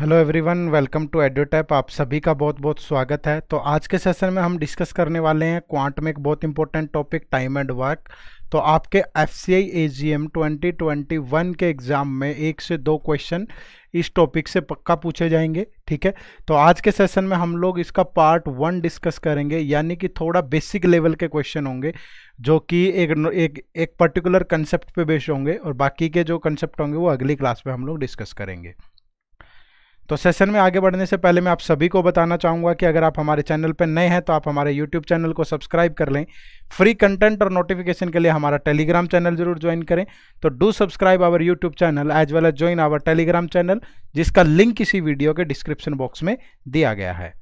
Hello everyone, welcome to EduTap. आप सभी का बहुत बहुत स्वागत है। तो आज के सेशन में हम डिस्कस करने वाले हैं क्वांट में एक बहुत important topic, time and work. तो आपके एफसीआई एजीएम 2021 के एग्जाम में 1 से 2 क्वेश्चन इस टॉपिक से पक्का पूछे जाएंगे। ठीक है, तो आज के सेशन में हम लोग इसका पार्ट 1 डिस्कस करेंगे, यानी कि थोड़ा बेसिक लेवल के क्वेश्चन होंगे जो कि एक पर्टिकुलर कंसेप्ट पे बेस्ड होंगे, और बाकी के जो कंसेप्ट होंगे वो अगली क्लास में हम लोग डिस्कस करेंगे। तो सेशन में आगे बढ़ने से पहले मैं आप सभी को बताना चाहूँगा कि अगर आप हमारे चैनल पर नए हैं तो आप हमारे यूट्यूब चैनल को सब्सक्राइब कर लें। फ्री कंटेंट और नोटिफिकेशन के लिए हमारा टेलीग्राम चैनल जरूर ज्वाइन करें। तो do subscribe our YouTube channel as well as join our Telegram channel, जिसका लिंक इसी वीडियो के डिस्क्रिप्शन बॉक्स में दिया गया है।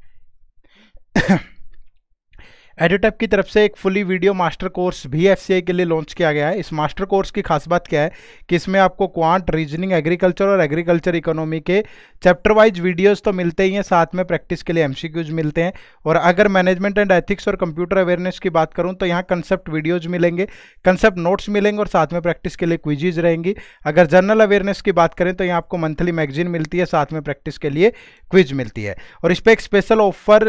एडोटैप की तरफ से एक फुली वीडियो मास्टर कोर्स भी एफसीआई के लिए लॉन्च किया गया है। इस मास्टर कोर्स की खास बात क्या है कि इसमें आपको क्वांट, रीजनिंग, एग्रीकल्चर और एग्रीकल्चर इकोनॉमी के चैप्टर वाइज वीडियोस तो मिलते ही हैं, साथ में प्रैक्टिस के लिए एमसीक्यूज मिलते हैं। और अगर मैनेजमेंट एंड एथिक्स और कंप्यूटर अवेयरनेस की बात करूं तो यहाँ कंसेप्ट वीडियोज मिलेंगे, कंसेप्ट नोट्स मिलेंगे और साथ में प्रैक्टिस के लिए क्विजीज रहेंगी। अगर जनरल अवेयरनेस की बात करें तो यहाँ आपको मंथली मैगजीन मिलती है, साथ में प्रैक्टिस के लिए क्विज मिलती है। और इस पर एक स्पेशल ऑफर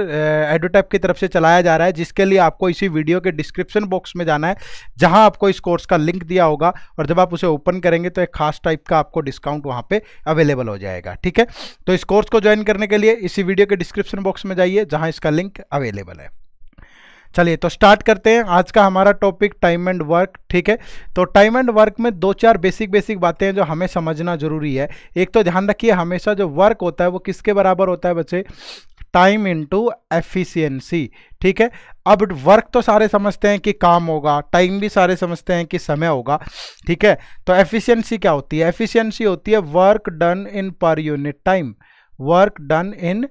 एडोटैप की तरफ से चलाया जा रहा है, जिसके लिए आपको इसी वीडियो के डिस्क्रिप्शन बॉक्स में जाना है, जहां आपको इस कोर्स का लिंक दिया होगा, और जब आप उसे ओपन करेंगे तो एक खास टाइप का आपको डिस्काउंट वहां पे अवेलेबल हो जाएगा। ठीक है, तो इस कोर्स को ज्वाइन करने के लिए इसी वीडियो के डिस्क्रिप्शन बॉक्स में जाइए, जहां इसका लिंक अवेलेबल है। चलिए तो स्टार्ट करते हैं। आज का हमारा टॉपिक टाइम एंड वर्क। ठीक है, तो टाइम एंड वर्क में 2-4 बेसिक बातें हैं जो हमें समझना जरूरी है। एक तो ध्यान रखिए, हमेशा जो वर्क होता है वो किसके बराबर होता है बच्चे? Time into efficiency. ठीक है, अब वर्क तो सारे समझते हैं कि काम होगा, टाइम भी सारे समझते हैं कि समय होगा। ठीक है, तो एफिशिएंसी क्या होती है? एफिशिएंसी होती है work done in per unit time. Work done in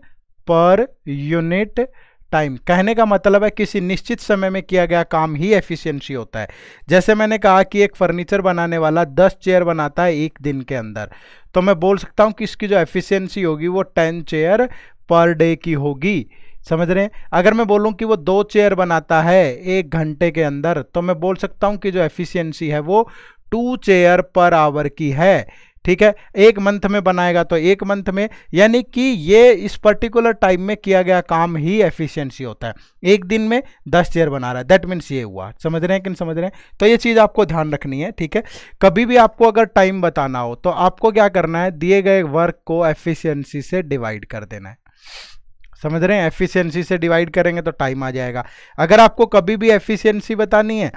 per unit time, कहने का मतलब है किसी निश्चित समय में किया गया काम ही एफिशिएंसी होता है। जैसे मैंने कहा कि एक फर्नीचर बनाने वाला 10 चेयर बनाता है 1 दिन के अंदर, तो मैं बोल सकता हूं कि इसकी जो एफिशिएंसी होगी वो 10 चेयर पर डे की होगी। समझ रहे हैं? अगर मैं बोलूं कि वो 2 चेयर बनाता है 1 घंटे के अंदर, तो मैं बोल सकता हूं कि जो एफिशिएंसी है वो 2 चेयर पर आवर की है। ठीक है, 1 मंथ में बनाएगा तो 1 मंथ में, यानी कि ये इस पर्टिकुलर टाइम में किया गया काम ही एफिशिएंसी होता है। 1 दिन में 10 चेयर बना रहा है, दैट मीन्स ये हुआ। समझ रहे हैं कि नहीं समझ रहे हैं? तो ये चीज़ आपको ध्यान रखनी है। ठीक है, कभी भी आपको अगर टाइम बताना हो तो आपको क्या करना है? दिए गए वर्क को एफिशिएंसी से डिवाइड कर देना है। समझ रहे हैं? एफिशिएंसी से डिवाइड करेंगे तो टाइम आ जाएगा। अगर आपको कभी भी एफिशिएंसी बतानी है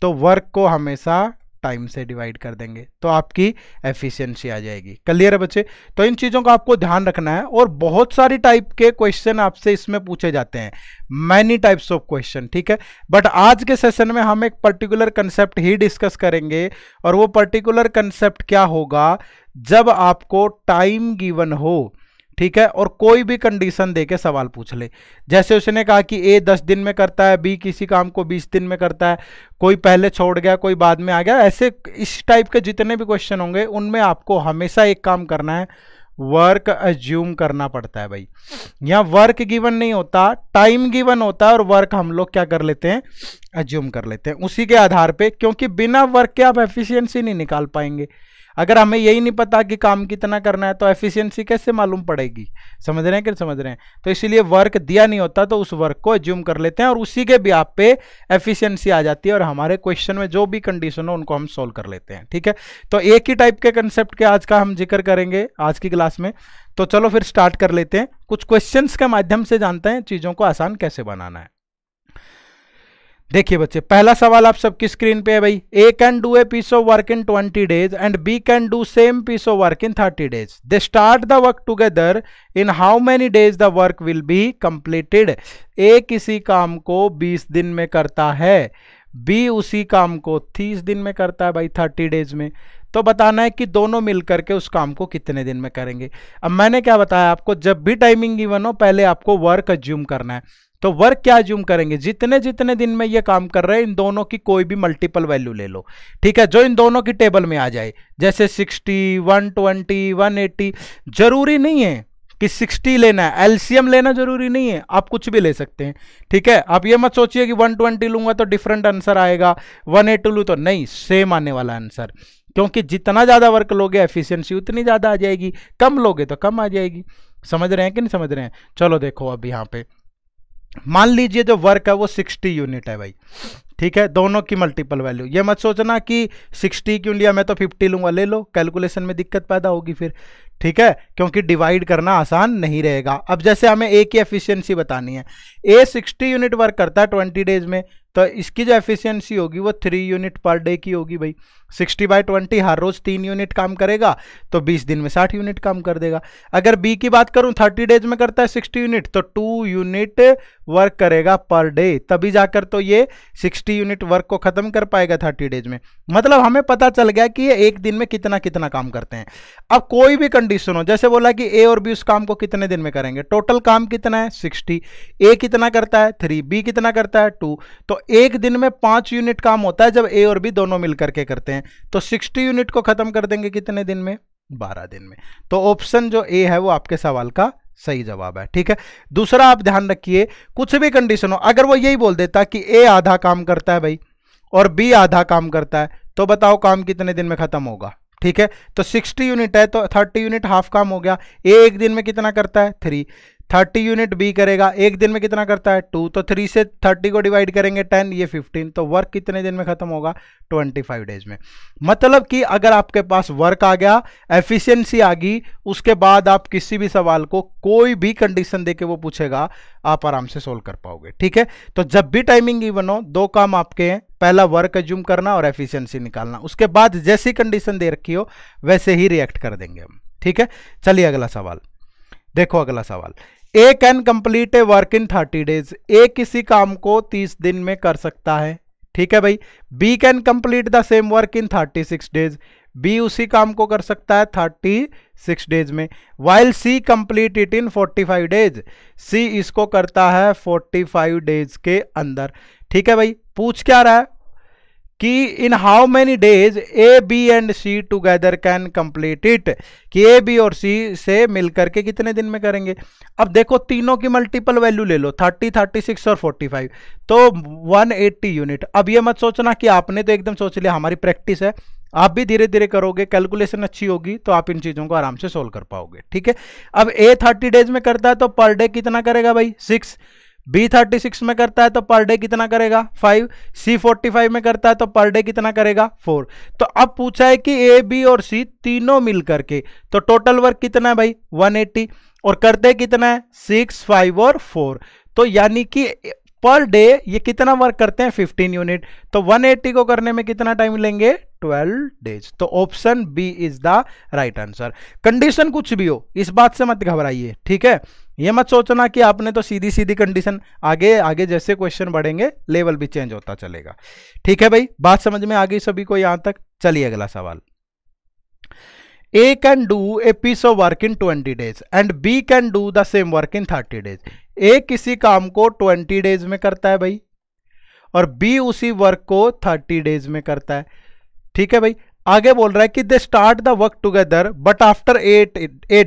तो वर्क को हमेशा टाइम से डिवाइड कर देंगे, तो आपकी एफिशिएंसी आ जाएगी। क्लियर है बच्चे? तो इन चीज़ों का आपको ध्यान रखना है। और बहुत सारी टाइप के क्वेश्चन आपसे इसमें पूछे जाते हैं, मैनी टाइप्स ऑफ क्वेश्चन। ठीक है, बट आज के सेशन में हम एक पर्टिकुलर कंसेप्ट ही डिस्कस करेंगे, और वो पर्टिकुलर कंसेप्ट क्या होगा? जब आपको टाइम गिवन हो, ठीक है, और कोई भी कंडीशन देके सवाल पूछ ले। जैसे उसने कहा कि ए 10 दिन में करता है, बी किसी काम को 20 दिन में करता है, कोई पहले छोड़ गया, कोई बाद में आ गया। ऐसे इस टाइप के जितने भी क्वेश्चन होंगे उनमें आपको हमेशा एक काम करना है, वर्क अज्यूम करना पड़ता है भाई। यहाँ वर्क गिवन नहीं होता, टाइम गिवन होता है, और वर्क हम लोग क्या कर लेते हैं? अज्यूम कर लेते हैं उसी के आधार पे, क्योंकि बिना वर्क के आप एफिशिएंसी नहीं निकाल पाएंगे। अगर हमें यही नहीं पता कि काम कितना करना है तो एफिशिएंसी कैसे मालूम पड़ेगी? समझ रहे हैं कि समझ रहे हैं? तो इसीलिए वर्क दिया नहीं होता तो उस वर्क को एज्यूम कर लेते हैं, और उसी के ब्याह पे एफिशिएंसी आ जाती है, और हमारे क्वेश्चन में जो भी कंडीशन हो उनको हम सोल्व कर लेते हैं। ठीक है, तो एक ही टाइप के कंसेप्ट के आज का हम जिक्र करेंगे आज की क्लास में। तो चलो फिर स्टार्ट कर लेते हैं। कुछ क्वेश्चंस के माध्यम से जानते हैं चीजों को आसान कैसे बनाना है। देखिए बच्चे, पहला सवाल आप सबकी स्क्रीन पे है भाई। A can do a piece of work in 20 days and B can do same piece of work in 30 days। They start the work together, in how many days the work will be completed. A किसी काम को 20 दिन में करता है, B उसी काम को 30 दिन में करता है भाई, 30 days में। तो बताना है कि दोनों मिलकर के उस काम को कितने दिन में करेंगे। अब मैंने क्या बताया आपको, जब भी टाइमिंग गिवन हो पहले आपको वर्क अज्यूम करना है। तो वर्क क्या अज्यूम करेंगे? जितने जितने दिन में ये काम कर रहे हैं इन दोनों की कोई भी मल्टीपल वैल्यू ले लो। ठीक है, जो इन दोनों की टेबल में आ जाए, जैसे 60, 120, 180। जरूरी नहीं है कि 60 लेना है, एलसीएम लेना जरूरी नहीं है, आप कुछ भी ले सकते हैं। ठीक है, आप ये मत सोचिए कि 120 लूंगा तो डिफरेंट आंसर आएगा, 180 लूँ तो नहीं, सेम आने वाला आंसर। क्योंकि जितना ज्यादा वर्क लोगे एफिशिएंसी उतनी ज्यादा आ जाएगी, कम लोगे तो कम आ जाएगी। समझ रहे हैं कि नहीं समझ रहे हैं? चलो देखो अब यहाँ पे मान लीजिए जो वर्क है वो 60 यूनिट है भाई, ठीक है, दोनों की मल्टीपल वैल्यू। ये मत सोचना कि 60 क्यों लिया, मैं तो 50 लूंगा, ले लो, कैलकुलेशन में दिक्कत पैदा होगी फिर, ठीक है, क्योंकि डिवाइड करना आसान नहीं रहेगा। अब जैसे हमें ए की एफिशिएंसी बतानी है, ए 60 यूनिट वर्क करता है 20 डेज में, तो इसकी जो एफिशिएंसी होगी वो 3 यूनिट पर डे की होगी भाई। 60/20 हर रोज 3 यूनिट काम करेगा तो 20 दिन में 60 यूनिट काम कर देगा। अगर बी की बात करूं 30 डेज में करता है 60 यूनिट, तो 2 यूनिट वर्क करेगा पर डे, तभी जाकर तो ये 60 यूनिट वर्क को खत्म कर पाएगा 30 डेज में। मतलब हमें पता चल गया कि ये एक दिन में कितना कितना काम करते हैं। अब कोई भी कंडीशन हो, जैसे बोला कि ए और बी उस काम को कितने दिन में करेंगे, टोटल काम कितना है 60, ए कितना करता है 3, बी कितना करता है 2, तो एक दिन में 5 यूनिट काम होता है जब ए और बी दोनों मिलकर के करते हैं। तो 60 यूनिट को खत्म कर देंगे कितने दिन में, 12 दिन में। तो ऑप्शन जो ए है वो आपके सवाल का सही जवाब है, ठीक है। दूसरा आप ध्यान रखिए, कुछ भी कंडीशन हो, अगर वो यही बोल देता कि ए आधा काम करता है भाई और बी आधा काम करता है, तो बताओ काम कितने दिन में खत्म होगा, ठीक है। तो 60 यूनिट है तो 30 यूनिट हाफ काम हो गया। ए एक दिन में कितना करता है 3, 30 यूनिट बी करेगा, एक दिन में कितना करता है 2, तो 3 से 30 को डिवाइड करेंगे 10, ये 15, तो वर्क कितने दिन में खत्म होगा 25 डेज में। मतलब कि अगर आपके पास वर्क आ गया, एफिशिएंसी आ गई, उसके बाद आप किसी भी सवाल को कोई भी कंडीशन देके वो पूछेगा, आप आराम से सोल्व कर पाओगे, ठीक है। तो जब भी टाइमिंग इवन हो, दो काम आपके हैं, पहला वर्क एज्यूम करना और एफिशिएंसी निकालना, उसके बाद जैसी कंडीशन दे रखी हो वैसे ही रिएक्ट कर देंगे हम, ठीक है। चलिए अगला सवाल देखो, अगला सवाल, A can complete a work in 30 days, A किसी काम को 30 दिन में कर सकता है, ठीक है भाई। B can complete the same work in 36 days, B उसी काम को कर सकता है 36 डेज में। While C complete it in 45 days, C इसको करता है 45 डेज के अंदर, ठीक है भाई। पूछ क्या रहा है कि in how many days A B and C together can complete it, कि ए बी और सी से मिलकर के कितने दिन में करेंगे। अब देखो तीनों की मल्टीपल वैल्यू ले लो, 30, 36 और 45, तो 180 यूनिट। अब ये मत सोचना कि आपने तो एकदम सोच लिया, हमारी प्रैक्टिस है, आप भी धीरे धीरे करोगे, कैलकुलेशन अच्छी होगी तो आप इन चीजों को आराम से सोल्व कर पाओगे, ठीक है। अब ए 30 डेज में करता है तो पर डे कितना करेगा भाई 6, बी 36 में करता है तो पर डे कितना करेगा 5, सी 45 में करता है तो पर डे कितना करेगा 4। तो अब पूछा है कि ए बी और सी तीनों मिल करके, तो टोटल वर्क कितना है भाई 180, और करते कितना है 6, 5 और 4, तो यानी कि पर डे ये कितना वर्क करते हैं 15 यूनिट, तो 180 को करने में कितना टाइम लेंगे 12 डेज। तो option B is the right answer. Condition कुछ भी हो, इस बात से मत घबराइए, ठीक है। ये मत सोचना कि आपने तो सीधी सीधी कंडीशन, आगे आगे जैसे क्वेश्चन बढ़ेंगे लेवल भी चेंज होता चलेगा, ठीक है भाई। बात समझ में आ गई सभी को यहां तक? चलिए अगला सवाल, A can do a piece of work in 20 days and B can do the same work in 30 days. A किसी काम को 20 डेज में करता है भाई और B उसी वर्क को 30 डेज में करता है, ठीक है भाई। आगे बोल रहा है कि they start the work together but after 8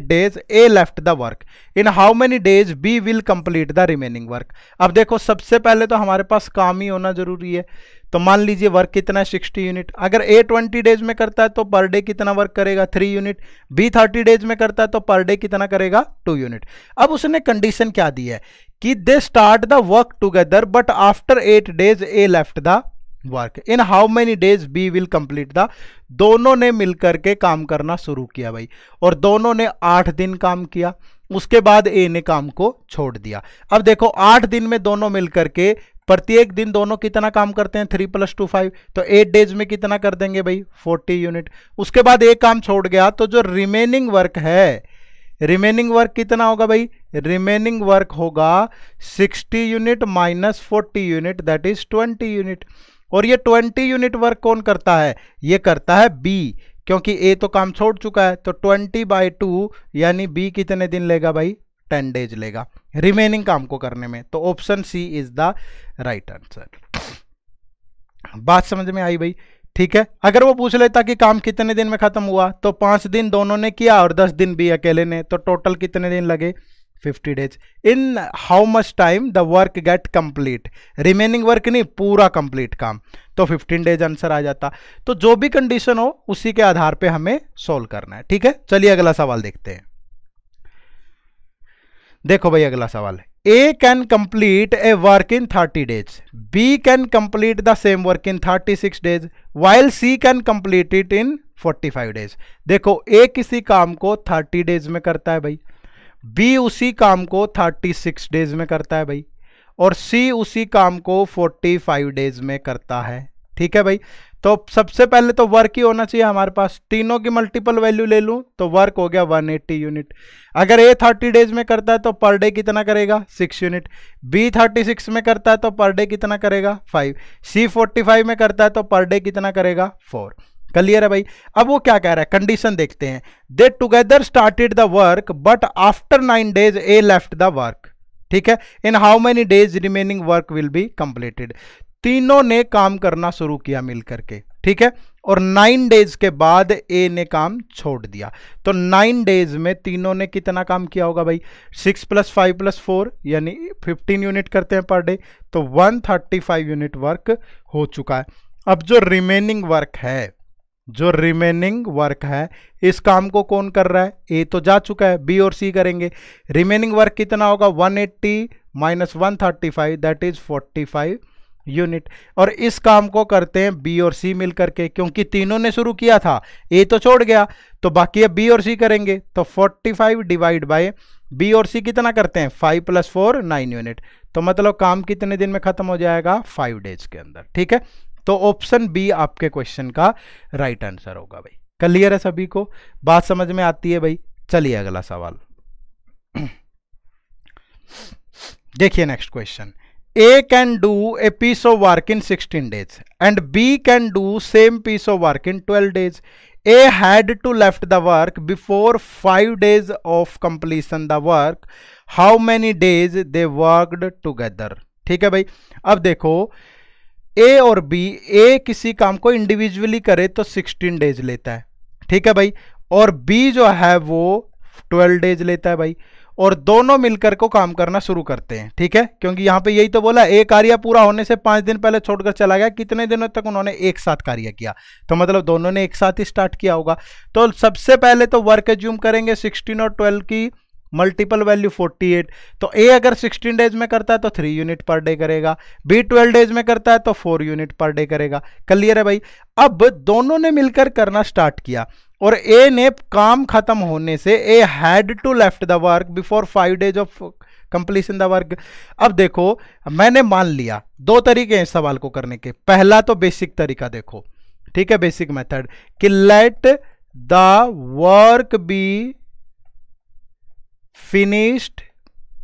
days A left the work, in how many days B will complete the remaining work. अब देखो सबसे पहले तो हमारे पास काम ही होना जरूरी है, तो मान लीजिए वर्क कितना है 60 यूनिट। अगर ए 20 डेज में करता है तो पर डे कितना वर्क करेगा 3 यूनिट, बी 30 डेज में करता है तो पर डे कितना करेगा 2 यूनिट। अब उसने कंडीशन क्या दी है कि they start the work together but after 8 days A left the work, in how many days B will complete the. दोनों ने मिलकर के काम करना शुरू किया भाई और दोनों ने 8 दिन काम किया, उसके बाद ए ने काम को छोड़ दिया। अब देखो 8 दिन में दोनों मिलकर के प्रत्येक दिन दोनों कितना काम करते हैं 3 + 2 5, तो 8 डेज में कितना कर देंगे भाई 40 यूनिट। उसके बाद एक काम छोड़ गया तो जो रिमेनिंग वर्क है, रिमेनिंग वर्क कितना होगा भाई, रिमेनिंग वर्क होगा 60 unit minus 40 unit, that is 20 unit. और ये 20 यूनिट वर्क कौन करता है, ये करता है बी, क्योंकि ए तो काम छोड़ चुका है। तो 20/2 यानी बी कितने दिन लेगा भाई 10 डेज लेगा रिमेनिंग काम को करने में। तो option C is the right answer. बात समझ में आई भाई, ठीक है। अगर वो पूछ लेता कि काम कितने दिन में खत्म हुआ, तो 5 दिन दोनों ने किया और 10 दिन भी अकेले ने, तो टोटल कितने दिन लगे 50 days. In how much time the work get complete, remaining work नहीं, पूरा कंप्लीट काम, तो 15 डेज आंसर आ जाता। तो जो भी कंडीशन हो उसी के आधार पे हमें सोल्व करना है, ठीक है। चलिए अगला सवाल देखते हैं। देखो भाई अगला सवाल है, A can complete a work in 30 days, B can complete the same work in 36 days, while C can complete it in 45 days। देखो A किसी काम को 30 डेज में करता है भाई, B उसी काम को 36 डेज में करता है भाई, और C उसी काम को 45 डेज में करता है, ठीक है भाई। तो सबसे पहले तो वर्क ही होना चाहिए हमारे पास, तीनों की मल्टीपल वैल्यू ले लूं तो वर्क हो गया 180 यूनिट। अगर A 30 डेज में करता है तो पर डे कितना करेगा 6 यूनिट, B 36 में करता है तो पर डे कितना करेगा 5, C 45 में करता है तो पर डे कितना करेगा 4। क्लियर है भाई। अब वो क्या कह रहा है, कंडीशन देखते हैं। दे together started the work but after 9 days A left the work, ठीक है। इन how many days remaining work will be completed, तीनों ने काम करना शुरू किया मिलकर के, ठीक है, और 9 डेज के बाद ए ने काम छोड़ दिया। तो 9 डेज में तीनों ने कितना काम किया होगा भाई, 6 + 5 + 4 यानी 15 यूनिट करते हैं पर डे, तो 135 यूनिट वर्क हो चुका है। अब जो रिमेनिंग वर्क है इस काम को कौन कर रहा है, ए तो जा चुका है, बी और सी करेंगे। रिमेनिंग वर्क कितना होगा 180 - 135 दैट इज 45 यूनिट, और इस काम को करते हैं बी और सी मिलकर के, क्योंकि तीनों ने शुरू किया था, ए तो छोड़ गया, तो बाकी अब बी और सी करेंगे। तो 45 डिवाइड बाय बी और सी कितना करते हैं 5 + 4 9 यूनिट, तो मतलब काम कितने दिन में खत्म हो जाएगा 5 डेज के अंदर, ठीक है। तो ऑप्शन बी आपके क्वेश्चन का राइट आंसर होगा भाई। क्लियर है सभी को, बात समझ में आती है भाई। चलिए अगला सवाल देखिए, next question. A can do a piece of work in 16 days and B can do same piece of work in 12 days. A had to left the work before 5 days of completion the work. How many days they worked together? ठीक है भाई। अब देखो A और B, A किसी काम को individually करे तो 16 डेज लेता है, ठीक है भाई, और B जो है वो 12 डेज लेता है भाई, और दोनों मिलकर को काम करना शुरू करते हैं, ठीक है, क्योंकि यहां पे यही तो बोला, एक कार्य पूरा होने से 5 दिन पहले छोड़कर चला गया, कितने दिनों तक उन्होंने एक साथ कार्य किया, तो मतलब दोनों ने एक साथ ही स्टार्ट किया होगा। तो सबसे पहले तो वर्क एज्यूम करेंगे 16 और 12 की मल्टीपल वैल्यू 48, तो ए अगर 16 डेज में करता है तो 3 यूनिट पर डे करेगा, बी 12 डेज में करता है तो 4 यूनिट पर डे करेगा। क्लियर है भाई। अब दोनों ने मिलकर करना स्टार्ट किया और ए ने काम खत्म होने से A had to left the work before 5 days of completion the work. अब देखो मैंने मान लिया, दो तरीके हैं इस सवाल को करने के। पहला तो बेसिक तरीका देखो, ठीक है, बेसिक मेथड कि let the work be finished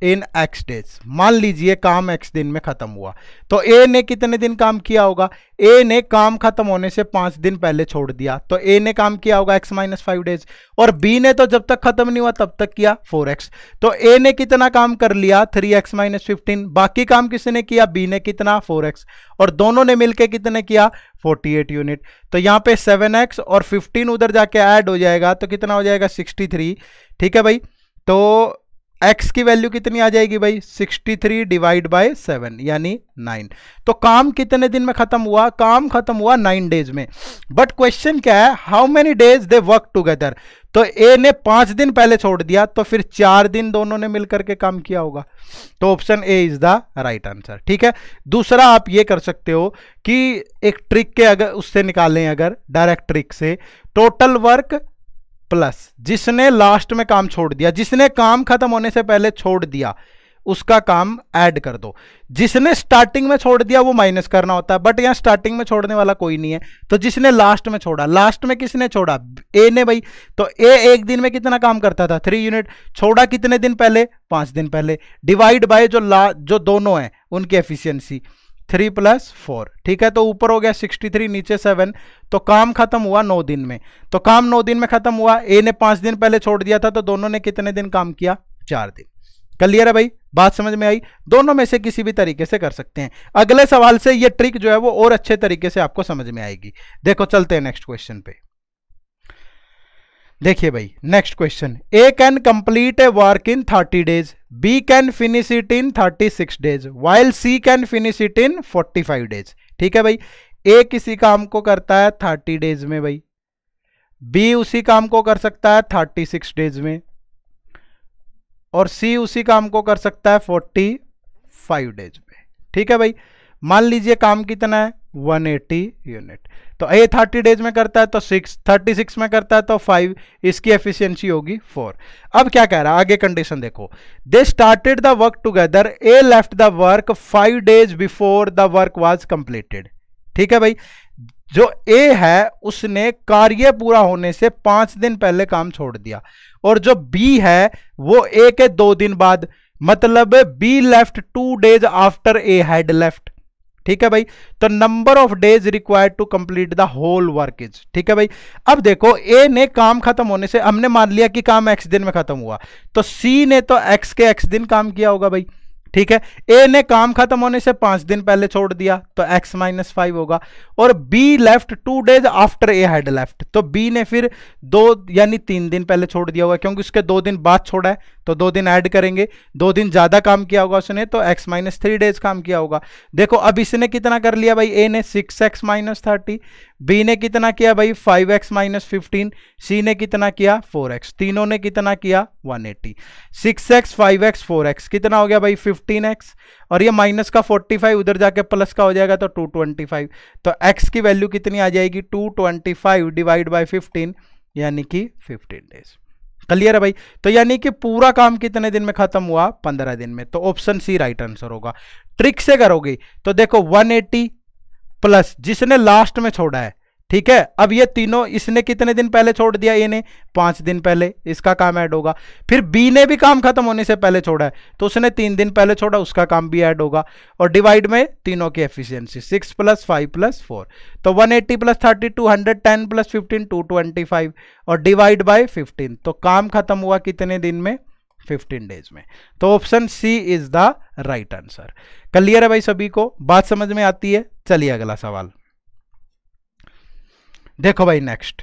in x days. मान लीजिए काम x दिन में खत्म हुआ, तो a ने कितने दिन काम किया होगा, a ने काम खत्म होने से 5 दिन पहले छोड़ दिया, तो a ने काम किया होगा x - 5 डेज, और b ने तो जब तक खत्म नहीं हुआ तब तक किया 4x, तो a ने कितना काम कर लिया 3x - 15, बाकी काम किसने किया, b ने कितना 4x, और दोनों ने मिलकर कितने किया 48 यूनिट। तो यहाँ पे 7x और 15 उधर जाके ऐड हो जाएगा तो कितना हो जाएगा 63, ठीक है भाई। तो x की वैल्यू कितनी आ जाएगी भाई 63 डिवाइड बाय 7 यानी 9। तो काम कितने दिन में खत्म हुआ, काम खत्म हुआ 9 डेज में। बट क्वेश्चन क्या है, how many days they work together. तो ए ने 5 दिन पहले छोड़ दिया, तो फिर 4 दिन दोनों ने मिलकर के काम किया होगा, तो option A is the right answer, ठीक है। दूसरा आप ये कर सकते हो कि एक ट्रिक के अगर उससे निकालें, अगर डायरेक्ट ट्रिक से, टोटल वर्क प्लस जिसने लास्ट में काम छोड़ दिया, जिसने काम खत्म होने से पहले छोड़ दिया उसका काम ऐड कर दो, जिसने स्टार्टिंग में छोड़ दिया वो माइनस करना होता है, बट यहां स्टार्टिंग में छोड़ने वाला कोई नहीं है, तो जिसने लास्ट में छोड़ा, लास्ट में किसने छोड़ा ए ने भाई, तो ए एक दिन में कितना काम करता था 3 यूनिट, छोड़ा कितने दिन पहले 5 दिन पहले, डिवाइड बाय जो दोनों हैं उनकी एफिशिएंसी 3 + 4, ठीक है। तो ऊपर हो गया 63 नीचे 7, तो काम खत्म हुआ 9 दिन में, तो काम 9 दिन में खत्म हुआ, ए ने 5 दिन पहले छोड़ दिया था, तो दोनों ने कितने दिन काम किया 4 दिन। क्लियर है भाई, बात समझ में आई। दोनों में से किसी भी तरीके से कर सकते हैं। अगले सवाल से ये ट्रिक जो है वो और अच्छे तरीके से आपको समझ में आएगी। देखो चलते हैं नेक्स्ट क्वेश्चन पे। देखिए भाई next question, A can complete a work in 30 days, B can finish it in 36 days, while C can finish it in 45 days. ठीक है भाई, ए किसी काम को करता है 30 डेज में भाई, बी उसी काम को कर सकता है 36 डेज में, और सी उसी काम को कर सकता है 45 डेज में। ठीक है भाई, मान लीजिए काम कितना है 180 यूनिट, तो ए 30 डेज में करता है तो 6, 36 में करता है तो 5, इसकी एफिशिएंसी होगी 4। अब क्या कह रहा है आगे कंडीशन देखो, दे started the work together, A left the work 5 days before the work was completed. ठीक है भाई, जो ए है उसने कार्य पूरा होने से 5 दिन पहले काम छोड़ दिया, और जो बी है वो ए के 2 दिन बाद, मतलब B left 2 days after A had left. ठीक है भाई, तो number of days required to complete the whole work is. ठीक है भाई, अब देखो ए ने काम खत्म होने से, हमने मान लिया कि काम x दिन में खत्म हुआ, तो सी ने तो x के x दिन काम किया होगा भाई। ठीक है, ए ने काम खत्म होने से 5 दिन पहले छोड़ दिया तो x - 5 होगा, और b left 2 days after A had left, तो b ने फिर 2 यानी 3 दिन पहले छोड़ दिया होगा, क्योंकि उसके 2 दिन बाद छोड़ा है तो 2 दिन ऐड करेंगे, 2 दिन ज्यादा काम किया होगा उसने तो x - 3 डेज काम किया होगा। देखो अब इसने कितना कर लिया भाई, ए ने 6x - 30, बी ने कितना किया भाई 5x - 15, सी ने कितना किया 4x, तीनों ने कितना किया 180। 6x 5x 4x कितना हो गया भाई 15x, और ये माइनस का 45 उधर जाके प्लस का हो जाएगा तो 225, तो x की वैल्यू कितनी आ जाएगी 225 डिवाइड बाय 15 यानी कि 15 डेज। क्लियर है भाई, तो यानी कि पूरा काम कितने दिन में खत्म हुआ 15 दिन में, तो ऑप्शन सी राइट आंसर होगा। ट्रिक से करोगे तो देखो 180 प्लस जिसने लास्ट में छोड़ा है, ठीक है, अब ये तीनों इसने कितने दिन पहले छोड़ दिया, ए ने 5 दिन पहले, इसका काम ऐड होगा। फिर बी ने भी काम खत्म होने से पहले छोड़ा है तो उसने 3 दिन पहले छोड़ा, उसका काम भी ऐड होगा, और डिवाइड में तीनों की एफिशिएंसी 6 + 5 + 4, तो 180 + 30 210 + 15 225, और डिवाइड बाय 15, तो काम खत्म हुआ कितने दिन में 15 डेज में, तो option C is the right answer. Clear है भाई सभी को, बात समझ में आती है। चलिए अगला सवाल देखो भाई next,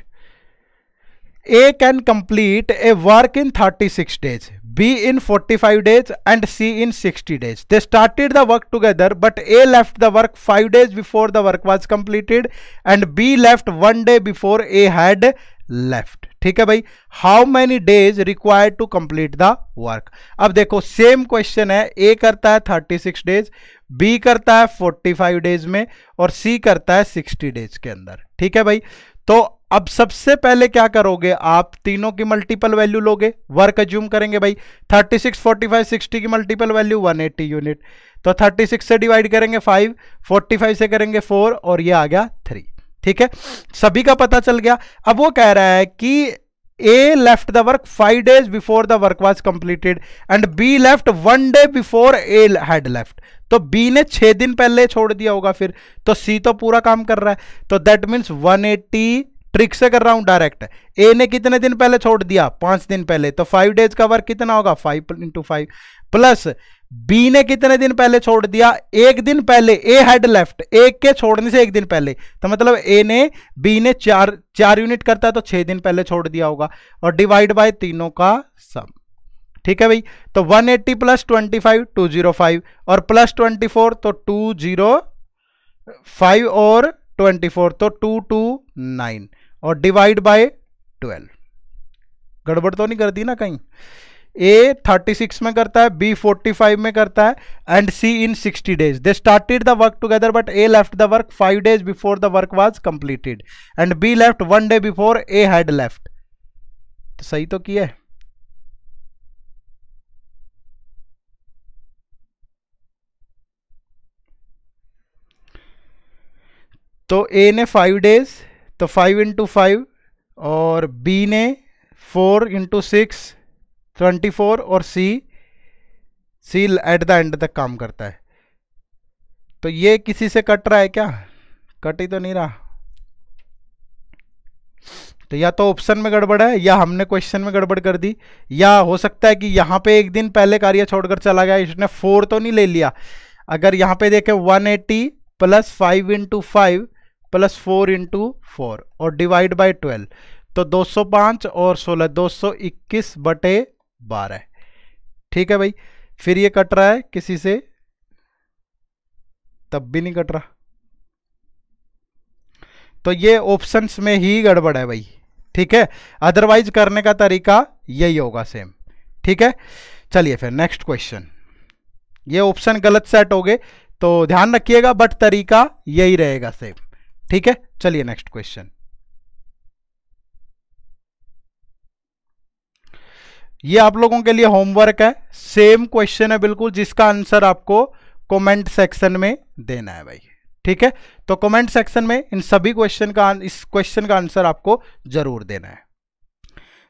A can complete a work in 36 days, B in 45 days and C in 60 days. They started the work together but A left the work 5 days before the work was completed and B left 1 day before A had left. ठीक है भाई, how many days required to complete the work. अब देखो same question है, ए करता है 36 days, B करता है 45 डेज में, और सी करता है 60 डेज के अंदर। ठीक है भाई, तो अब सबसे पहले क्या करोगे आप, तीनों की मल्टीपल वैल्यू लोगे, वर्क अज्यूम करेंगे भाई 36 45 60 की मल्टीपल वैल्यू 180 यूनिट, तो 36 से डिवाइड करेंगे 5, 45 से करेंगे 4, और ये आ गया 3। ठीक है, सभी का पता चल गया। अब वो कह रहा है कि A left the work 5 days before the work was completed and B left 1 day before A had left, तो बी ने 6 दिन पहले छोड़ दिया होगा फिर, तो सी तो पूरा काम कर रहा है, तो दैट मीन्स 180, ट्रिक से कर रहा हूं डायरेक्ट, ए ने कितने दिन पहले छोड़ दिया 5 दिन पहले, तो 5 डेज का वर्क कितना होगा 5 × 5, प्लस बी ने कितने दिन पहले छोड़ दिया, 1 दिन पहले, ए हैड लेफ्ट, एक के छोड़ने से 1 दिन पहले, तो मतलब ए ने बी ने 4 यूनिट करता है तो 6 दिन पहले छोड़ दिया होगा, और डिवाइड बाय तीनों का सम। ठीक है भाई, तो 180 + 25 205, और प्लस 24 तो 205, और 24 तो 229, और डिवाइड बाय 12। गड़बड़ तो नहीं कर दी ना कहीं, ए 36 में करता है, बी 45 में करता है, and C in 60 days. They started the work together but A left the work 5 days before the work was completed and B left 1 day before A had left. तो सही तो किया है। तो ए ने 5 डेज, तो 5 × 5, और बी ने 4 × 6 24, और सी एट द एंड तक काम करता है। तो ये किसी से कट रहा है क्या, कट ही तो नहीं रहा, तो या तो ऑप्शन में गड़बड़ है या हमने क्वेश्चन में गड़बड़ कर दी, या हो सकता है कि यहां पे 1 दिन पहले कार्य छोड़कर चला गया, इसने 4 तो नहीं ले लिया। अगर यहां पे देखें 180 + 5 × 5 + 4 × 4 और डिवाइड बाय 12, तो 205 और 16 221/12। ठीक है भाई। फिर ये कट रहा है किसी से, तब भी नहीं कट रहा, तो ये ऑप्शंस में ही गड़बड़ है भाई। ठीक है, अदरवाइज करने का तरीका यही होगा सेम। ठीक है, चलिए फिर नेक्स्ट क्वेश्चन। ये ऑप्शन गलत सेट हो गए तो ध्यान रखिएगा, बट तरीका यही रहेगा सेम। ठीक है, चलिए नेक्स्ट क्वेश्चन। ये आप लोगों के लिए होमवर्क है, सेम क्वेश्चन है बिल्कुल, जिसका आंसर आपको कमेंट सेक्शन में देना है भाई। ठीक है, तो कमेंट सेक्शन में इन सभी क्वेश्चन का, इस क्वेश्चन का आंसर आपको जरूर देना है।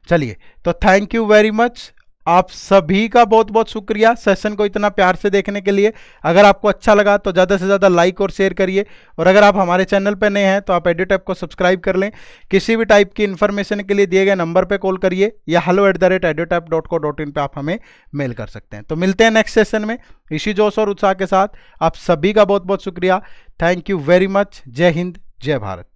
चलिए, तो थैंक यू वेरी मच, आप सभी का बहुत बहुत शुक्रिया सेशन को इतना प्यार से देखने के लिए। अगर आपको अच्छा लगा तो ज़्यादा से ज़्यादा लाइक और शेयर करिए, और अगर आप हमारे चैनल पर नए हैं तो आप एड्यूटैप को सब्सक्राइब कर लें। किसी भी टाइप की इन्फॉर्मेशन के लिए दिए गए नंबर पे कॉल करिए, या hello@edutap.co.in पे आप हमें मेल कर सकते हैं। तो मिलते हैं नेक्स्ट सेशन में इसी जोश और उत्साह के साथ। आप सभी का बहुत बहुत शुक्रिया। Thank you very much. जय हिंद, जय भारत।